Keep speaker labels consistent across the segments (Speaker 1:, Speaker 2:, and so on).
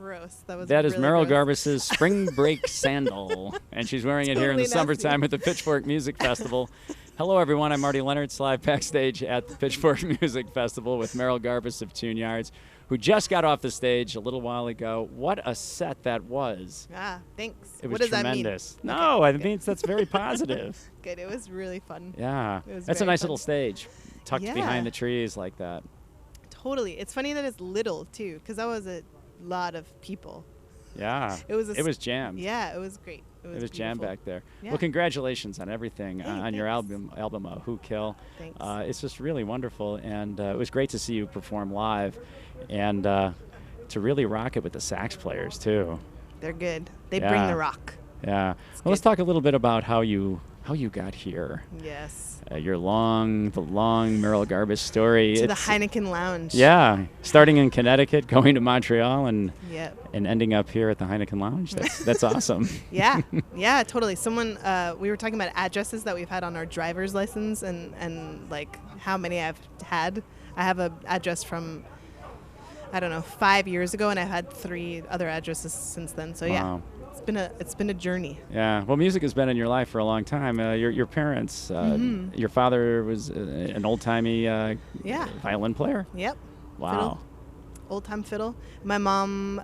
Speaker 1: Gross. That was
Speaker 2: That is
Speaker 1: really
Speaker 2: Merrill
Speaker 1: gross.
Speaker 2: Garbus's spring break sandal, and she's wearing it here in the
Speaker 1: Totally nasty.
Speaker 2: summertime at the Pitchfork Music Festival. Hello, everyone. I'm Marty Leonard, live backstage at the Pitchfork Music Festival with Merrill Garbus of tUnE-yArDs, who just got off the stage a little while ago. What a set that was.
Speaker 1: Ah, thanks.
Speaker 2: It was
Speaker 1: what does
Speaker 2: tremendous.
Speaker 1: that mean?
Speaker 2: No,
Speaker 1: Okay,
Speaker 2: I
Speaker 1: good.
Speaker 2: mean, that's very positive.
Speaker 1: Good. It was really fun.
Speaker 2: Yeah.
Speaker 1: It was
Speaker 2: That's a
Speaker 1: very
Speaker 2: nice
Speaker 1: fun.
Speaker 2: little stage, tucked
Speaker 1: Yeah.
Speaker 2: behind the trees like that.
Speaker 1: Totally. It's funny that it's little, too, because that was a lot of people.
Speaker 2: Yeah.
Speaker 1: It was
Speaker 2: jammed.
Speaker 1: Yeah, it was great.
Speaker 2: It was jammed
Speaker 1: beautiful.
Speaker 2: back there.
Speaker 1: Yeah.
Speaker 2: Well, congratulations on everything,
Speaker 1: Hey,
Speaker 2: on your
Speaker 1: thanks.
Speaker 2: album Who Kill.
Speaker 1: Thanks.
Speaker 2: It's just really wonderful, and it was great to see you perform live, and to really rock it with the sax players too.
Speaker 1: They're good. They
Speaker 2: Yeah.
Speaker 1: bring the rock.
Speaker 2: Yeah.
Speaker 1: It's
Speaker 2: Well, let's
Speaker 1: good.
Speaker 2: talk a little bit about how you got here.
Speaker 1: Yes.
Speaker 2: The long Merrill Garbus story.
Speaker 1: To the
Speaker 2: It's-
Speaker 1: Heineken Lounge.
Speaker 2: Yeah, starting in Connecticut, going to Montreal, and
Speaker 1: Yep.
Speaker 2: ending up here at the Heineken Lounge. That's awesome.
Speaker 1: Yeah. Yeah, totally. Someone, we were talking about addresses that we've had on our driver's license and like how many I've had. I have an address from, I don't know, 5 years ago, and I've had 3 other addresses since then. So yeah,
Speaker 2: Wow.
Speaker 1: it's been a journey.
Speaker 2: Yeah, well, music has been in your life for a long time. Your parents, your father was an old-timey
Speaker 1: Yeah.
Speaker 2: violin player.
Speaker 1: Yep.
Speaker 2: Wow.
Speaker 1: Old time fiddle. My mom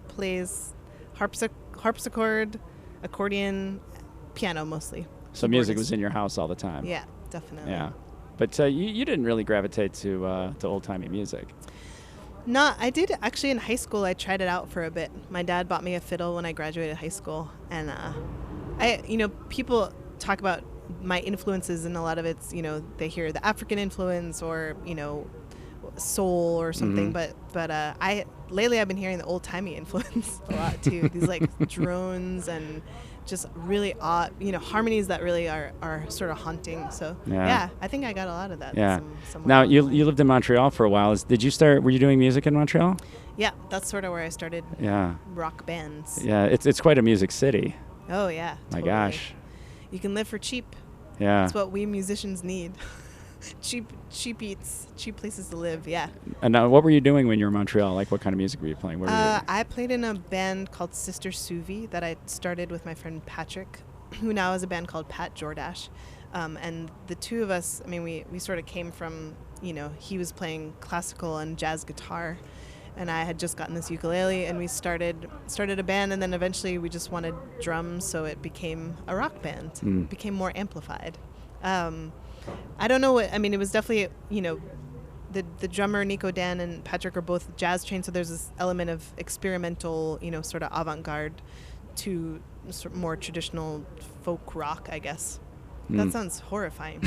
Speaker 1: plays harpsichord, accordion, piano mostly.
Speaker 2: So music
Speaker 1: Keyboardist.
Speaker 2: was in your house all the time.
Speaker 1: Yeah, definitely.
Speaker 2: Yeah, but you didn't really gravitate to old-timey music.
Speaker 1: No, I did actually in high school. I tried it out for a bit. My dad bought me a fiddle when I graduated high school, and people talk about my influences, and a lot of it's, they hear the African influence or soul or something.
Speaker 2: Mhm.
Speaker 1: But I lately I've been hearing the old timey influence a lot too. These like drones and just really odd, harmonies that really are sort of haunting. So
Speaker 2: Yeah.
Speaker 1: I think I got a lot of that.
Speaker 2: Yeah.
Speaker 1: somewhere
Speaker 2: Now
Speaker 1: along the
Speaker 2: you
Speaker 1: line.
Speaker 2: lived in Montreal for a while. Were you doing music in Montreal?
Speaker 1: Yeah, that's sort of where I started
Speaker 2: Yeah.
Speaker 1: rock bands.
Speaker 2: Yeah, it's quite a music city.
Speaker 1: Oh yeah.
Speaker 2: My
Speaker 1: totally.
Speaker 2: gosh.
Speaker 1: You can live for cheap.
Speaker 2: Yeah.
Speaker 1: That's what we musicians need. cheap eats, cheap places to live. Yeah.
Speaker 2: And now, what were you doing when you were in Montreal? Like, what kind of music were you playing? What were you doing?
Speaker 1: I played in a band called Sister Suvi that I started with my friend Patrick, who now has a band called Pat Jordash. And the two of us, we sort of came from, he was playing classical and jazz guitar, and I had just gotten this ukulele, and we started a band, and then eventually we just wanted drums, so it became a rock band.
Speaker 2: Mm.
Speaker 1: Became more amplified. I don't know what, it was definitely, the drummer Nico Dan and Patrick are both jazz trained, so there's this element of experimental, sort of avant-garde to more traditional folk rock, I guess. That sounds horrifying.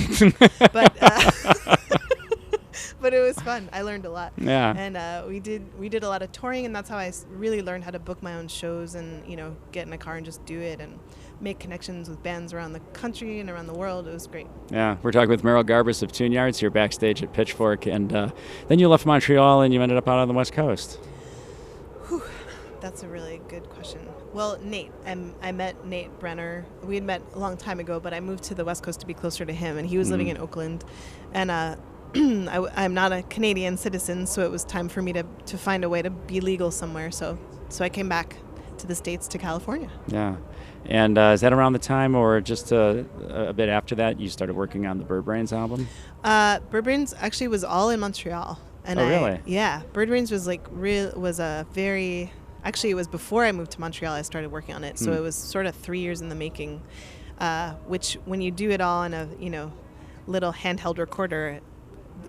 Speaker 1: But it was fun. I learned a lot.
Speaker 2: Yeah.
Speaker 1: And we did a lot of touring, and that's how I really learned how to book my own shows and, get in a car and just do it and make connections with bands around the country and around the world. It was great.
Speaker 2: Yeah, we're talking with Merrill Garbus of tUnE-yArDs here backstage at Pitchfork, and then you left Montreal and you ended up out on the West Coast.
Speaker 1: Whew, that's a really good question. Well, Nate, I met Nate Brenner. We had met a long time ago, but I moved to the West Coast to be closer to him, and he was living in Oakland. And I'm not a Canadian citizen, so it was time for me to find a way to be legal somewhere. So I came back to the States, to California.
Speaker 2: Yeah. And is that around the time, or just a bit after that, you started working on the Bird Brains album?
Speaker 1: Bird Brains actually was all in Montreal. And
Speaker 2: Oh, really?
Speaker 1: Yeah. Bird Brains was actually, it was before I moved to Montreal I started working on it. So it was sort of 3 years in the making, which when you do it all in a, little handheld recorder,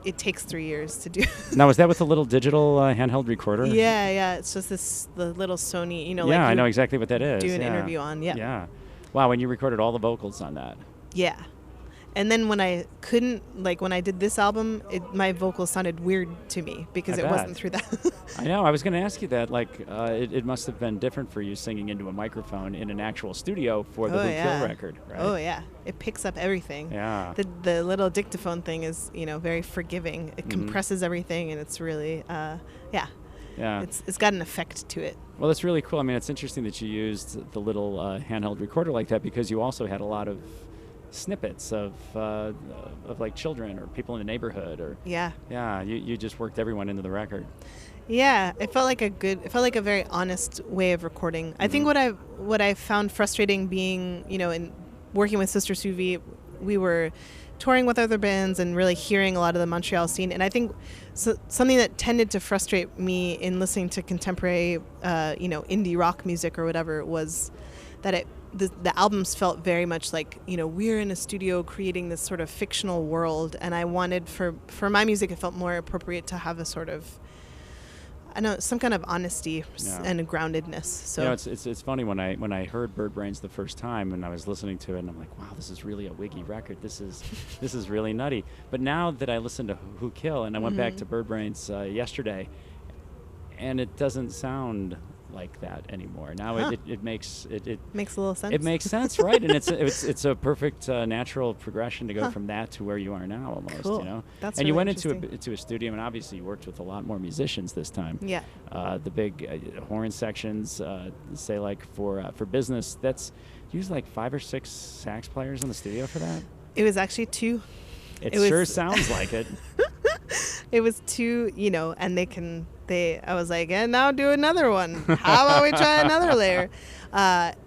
Speaker 1: it takes 3 years to do.
Speaker 2: Now, was that with the little digital handheld recorder?
Speaker 1: Yeah. It's just the little Sony,
Speaker 2: Yeah,
Speaker 1: like
Speaker 2: I
Speaker 1: you
Speaker 2: know exactly what that is.
Speaker 1: do an
Speaker 2: yeah.
Speaker 1: interview on. Yeah.
Speaker 2: Yeah. Wow, when you recorded all the vocals on that.
Speaker 1: Yeah. And then when I couldn't, when I did this album, my vocals sounded weird to me because
Speaker 2: I
Speaker 1: it
Speaker 2: bet.
Speaker 1: wasn't through that.
Speaker 2: I know. I was going to ask you that. It must have been different for you singing into a microphone in an actual studio for the Who Kill record, right?
Speaker 1: Oh, yeah. It picks up everything.
Speaker 2: Yeah.
Speaker 1: The little dictaphone thing is, very forgiving. It compresses everything, and it's really, yeah. It's got an effect to it.
Speaker 2: Well, that's really cool. It's interesting that you used the little handheld recorder like that, because you also had a lot of snippets of like children or people in the neighborhood, or
Speaker 1: Yeah.
Speaker 2: you just worked everyone into the record.
Speaker 1: Yeah, it felt like a very honest way of recording. I think what I found frustrating being, in working with Sister Suvi, we were touring with other bands and really hearing a lot of the Montreal scene. And I think something that tended to frustrate me in listening to contemporary, indie rock music or whatever was that the albums felt very much like, we're in a studio creating this sort of fictional world. And I wanted for my music, it felt more appropriate to have a sort of, I know, some kind of honesty and groundedness. So
Speaker 2: it's funny when I heard Bird Brains the first time and I was listening to it and I'm like, wow, this is really a Wiggy record. This is really nutty. But now that I listen to Who Kill and I went back to Bird Brains yesterday, and it doesn't sound like that anymore. Now it makes it
Speaker 1: makes a little sense.
Speaker 2: It makes sense, right? And it's a perfect natural progression to go from that to where you are now, almost.
Speaker 1: Cool. That's
Speaker 2: and
Speaker 1: really
Speaker 2: you went into a studio, and obviously you worked with a lot more musicians this time.
Speaker 1: Yeah.
Speaker 2: The big horn sections, say like for business, that's usually like 5 or 6 sax players in the studio for that.
Speaker 1: It was actually 2.
Speaker 2: It sure sounds like it.
Speaker 1: It was 2, and I was like, and now do another one. How about we try another layer?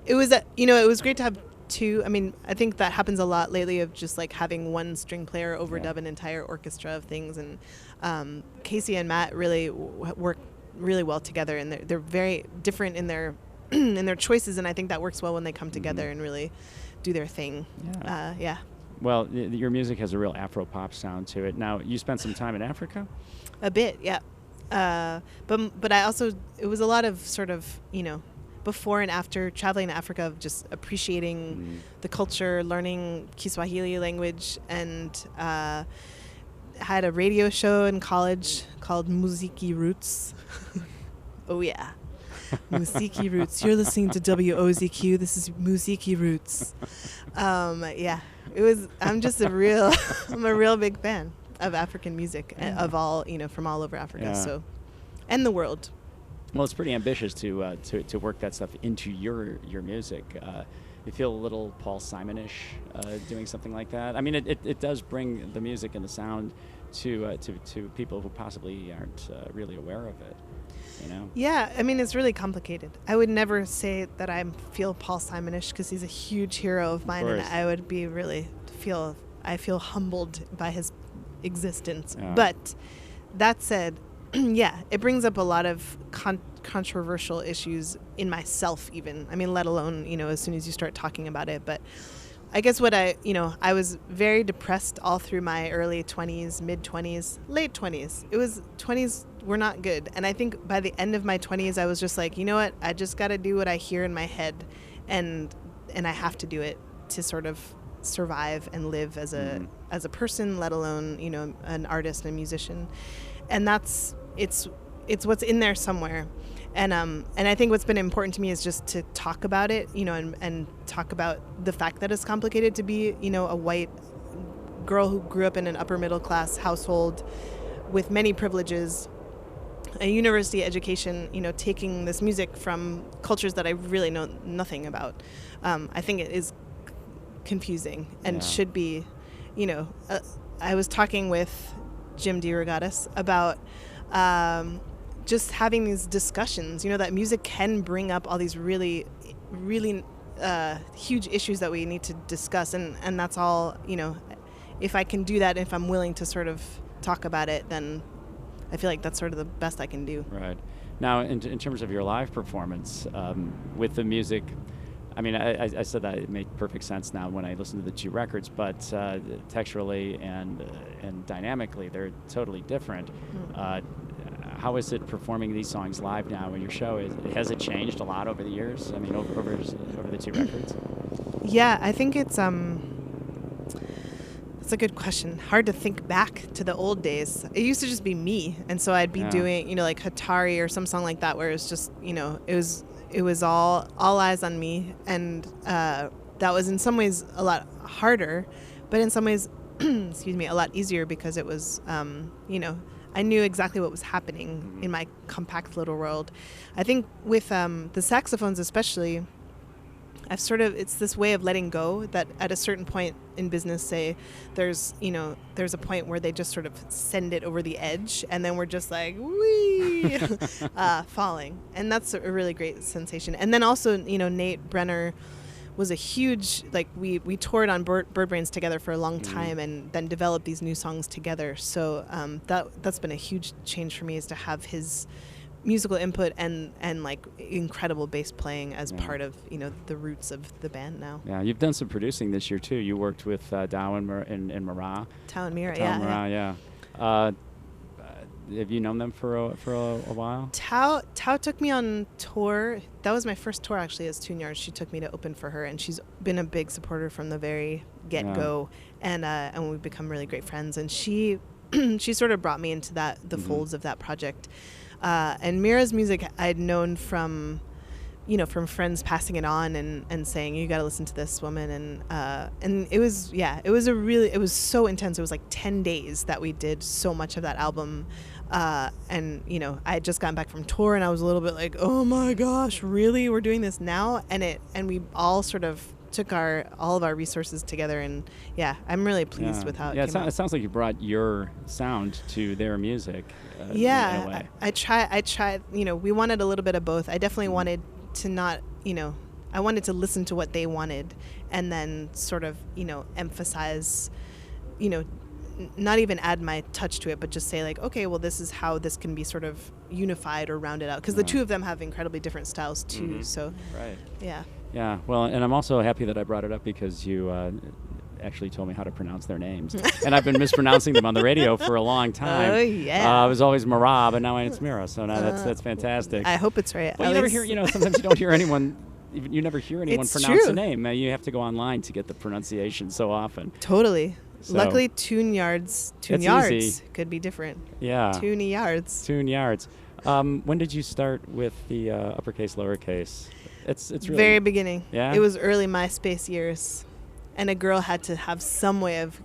Speaker 1: It was great to have 2. I mean, I think that happens a lot lately of just like having one string player overdub an entire orchestra of things. And Casey and Matt really work really well together, and they're very different in their in their choices. And I think that works well when they come together and really do their thing.
Speaker 2: Yeah. Well, your music has a real Afro-pop sound to it. Now, you spent some time in Africa?
Speaker 1: A bit, yeah. But I also, it was a lot of sort of, before and after traveling to Africa, of just appreciating the culture, learning Kiswahili language, and had a radio show in college called Muziki Roots. Oh, yeah. Muziki Roots. You're listening to WOZQ. This is Muziki Roots. Yeah. I'm a real big fan of African music, of all, from all over Africa. So, and the world.
Speaker 2: Well, it's pretty ambitious to work that stuff into your music. You feel a little Paul Simon-ish doing something like that. I mean, it does bring the music and the sound to people who possibly aren't really aware of it.
Speaker 1: Yeah, I mean, it's really complicated. I would never say that I feel Paul Simon-ish because he's a huge hero of mine, and I would be I feel humbled by his existence. But that said, yeah, it brings up a lot of controversial issues in myself even. I mean, let alone, as soon as you start talking about it. But I guess I was very depressed all through my early 20s, mid-20s, late 20s. 20s were not good. And I think by the end of my 20s, I was just like, you know what? I just got to do what I hear in my head. And I have to do it to sort of survive and live as a person, let alone, an artist and a musician. And it's what's in there somewhere. And I think what's been important to me is just to talk about it, and talk about the fact that it's complicated to be, a white girl who grew up in an upper middle class household with many privileges, a university education, taking this music from cultures that I really know nothing about. I think it is confusing and should be, I was talking with Jim DeRogatis about just having these discussions, that music can bring up all these really, really huge issues that we need to discuss. And that's all, if I can do that, if I'm willing to sort of talk about it, then I feel like that's sort of the best I can do.
Speaker 2: Right. Now, in terms of your live performance, with the music, I mean, I said that it made perfect sense now when I listen to the 2 records, but texturally and dynamically, they're totally different. How is it performing these songs live now in your show? Has it changed a lot over the years? I mean, over the 2 records?
Speaker 1: Yeah, I think it's a good question. Hard to think back to the old days. It used to just be me, and so I'd be doing, like Hatari or some song like that, where it's just, it was all eyes on me, and that was in some ways a lot harder, but in some ways, excuse me, a lot easier because it was, I knew exactly what was happening in my compact little world. I think with the saxophones especially, it's this way of letting go that at a certain point in business, say there's a point where they just sort of send it over the edge, and then we're just like, wee, falling. And that's a really great sensation. And then also, Nate Brenner was a huge, like, we toured on Bird Brains together for a long time, and then developed these new songs together. So that's been a huge change for me, is to have his musical input and like incredible bass playing as part of the roots of the band now.
Speaker 2: Yeah, you've done some producing this year too. You worked with Dow and Mara.
Speaker 1: Tao and Mira,
Speaker 2: yeah. Have you known them for a while?
Speaker 1: Tao took me on tour. That was my first tour actually as tUnE-yArDs. She took me to open for her, and she's been a big supporter from the very get-go, and we've become really great friends. And she sort of brought me into the folds of that project. And Mira's music I'd known from friends passing it on and saying, you got to listen to this woman. And it was so intense. It was like 10 days that we did so much of that album. And I had just gotten back from tour, and I was a little bit like, oh my gosh, really? We're doing this now? And we all sort of took all of our resources together, and I'm really pleased with how it came out.
Speaker 2: It sounds like you brought your sound to their music. In a way.
Speaker 1: I tried, we wanted a little bit of both. I definitely wanted to not, I wanted to listen to what they wanted, and then sort of, emphasize, not even add my touch to it, but just say like, okay, well, this is how this can be sort of unified or rounded out, because the two of them have incredibly different styles too. So
Speaker 2: right.
Speaker 1: Yeah.
Speaker 2: Well, and I'm also happy that I brought it up, because you actually told me how to pronounce their names, and I've been mispronouncing them on the radio for a long time.
Speaker 1: Oh yeah.
Speaker 2: I was always Mara, but now it's Mira, so now that's fantastic.
Speaker 1: I hope it's right.
Speaker 2: Well, you never hear, sometimes you don't hear anyone. You never hear anyone pronounce a name. You have to go online to get the pronunciation so often.
Speaker 1: Totally.
Speaker 2: So
Speaker 1: luckily, tUnE-yArDs could be different.
Speaker 2: Yeah.
Speaker 1: tUnE-yArDs.
Speaker 2: tUnE-yArDs. When did you start with the uppercase, lowercase? It's really
Speaker 1: very beginning.
Speaker 2: Yeah.
Speaker 1: It was early MySpace years, and a girl had to have some way of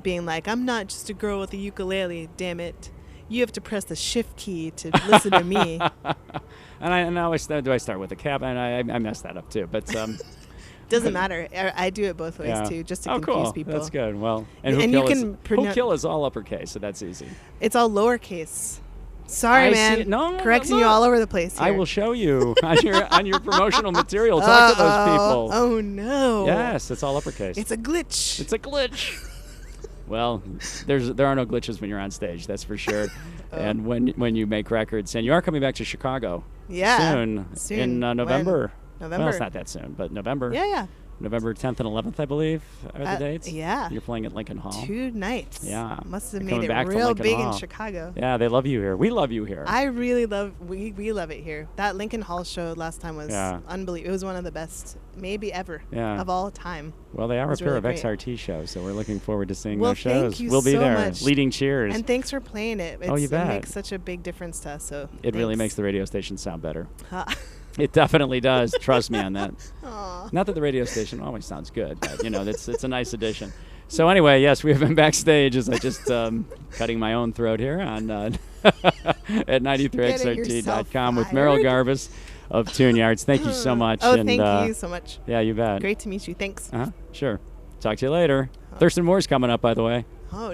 Speaker 1: being like, I'm not just a girl with a ukulele. Damn it, you have to press the shift key to listen to me.
Speaker 2: And I always do I start with a cap, and I messed that up too, but.
Speaker 1: Doesn't matter. I do it both ways too, just to confuse
Speaker 2: cool.
Speaker 1: people.
Speaker 2: That's good. Well, and Who Kill is all uppercase, so that's easy.
Speaker 1: It's all lowercase. Sorry, man.
Speaker 2: No,
Speaker 1: correcting you all over the place here.
Speaker 2: I will show you on your promotional material. Talk to those people.
Speaker 1: Oh no.
Speaker 2: Yes, it's all uppercase.
Speaker 1: It's a glitch.
Speaker 2: It's a glitch. Well, there are no glitches when you're on stage, that's for sure. And when you make records, and you are coming back to Chicago.
Speaker 1: Yeah.
Speaker 2: Soon. In November.
Speaker 1: November.
Speaker 2: Well, it's not that soon, but November.
Speaker 1: Yeah.
Speaker 2: November 10th and 11th, I believe, are the dates.
Speaker 1: Yeah.
Speaker 2: You're playing at Lincoln Hall.
Speaker 1: 2 nights.
Speaker 2: Yeah.
Speaker 1: Must have made it real big in Chicago.
Speaker 2: Yeah, they love you here. We love you here.
Speaker 1: I really we love it here. That Lincoln Hall show last time was unbelievable. It was one of the best, maybe ever, of all time.
Speaker 2: Well, they are a pair of XRT shows, so we're looking forward to seeing those shows.
Speaker 1: Thank you
Speaker 2: we'll be
Speaker 1: so
Speaker 2: there,
Speaker 1: much.
Speaker 2: Leading cheers.
Speaker 1: And thanks for playing it.
Speaker 2: You bet.
Speaker 1: It makes such a big difference to us. So
Speaker 2: it really makes the radio station sound better. It definitely does. Trust me on that.
Speaker 1: Aww.
Speaker 2: Not that the radio station always sounds good, but it's a nice addition. So anyway, yes, we have been backstage as I just cutting my own throat here on at 93xrt.com with Merrill Garbus of tUnE-yArDs. Thank you so much.
Speaker 1: Oh, thank you so much.
Speaker 2: Yeah, you bet.
Speaker 1: Great to meet you. Thanks.
Speaker 2: Sure. Talk to you later. Thurston Moore's coming up, by the way.
Speaker 1: Oh.